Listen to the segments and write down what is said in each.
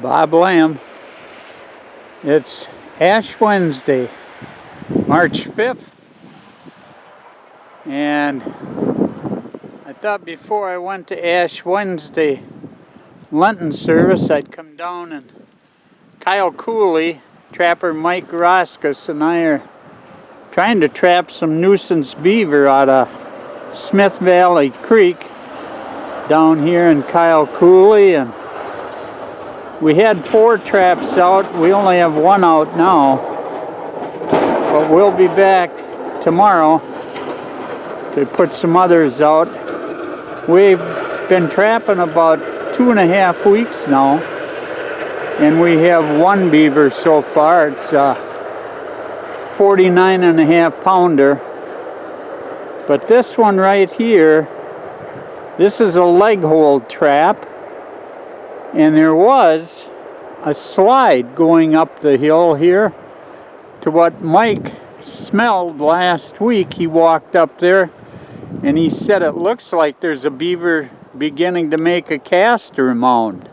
Bob Lamb. It's Ash Wednesday, March 5th, and I thought before I went to Ash Wednesday Lenten service I'd come down, and Kyle Cooley, trapper Mike Roskus, and I are trying to trap some nuisance beaver out of Smith Valley Creek down here in Kyle Cooley, and we had 4 traps out. We only have 1 out now, but we'll be back tomorrow to put some others out. We've been trapping about 2.5 weeks now, and we have 1 beaver so far. It's a 49.5 pounder, but this one right here, this is a leghold trap, and there was a slide going up the hill here to what Mike smelled last week. He walked up there and he said it looks like there's a beaver beginning to make a caster mound.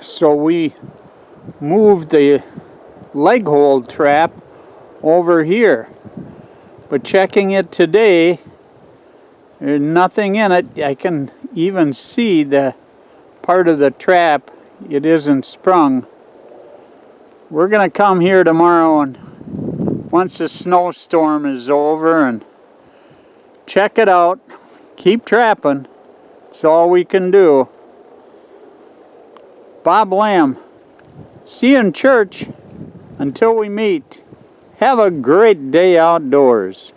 So we moved the leghold trap over here, but checking it today, there's nothing in it. I can even see the part of the trap, it isn't sprung. We're gonna come here tomorrow, and once the snowstorm is over, and check it out. Keep trapping. It's all we can do. Bob Lamb. See you in church. Until we meet, have a great day outdoors.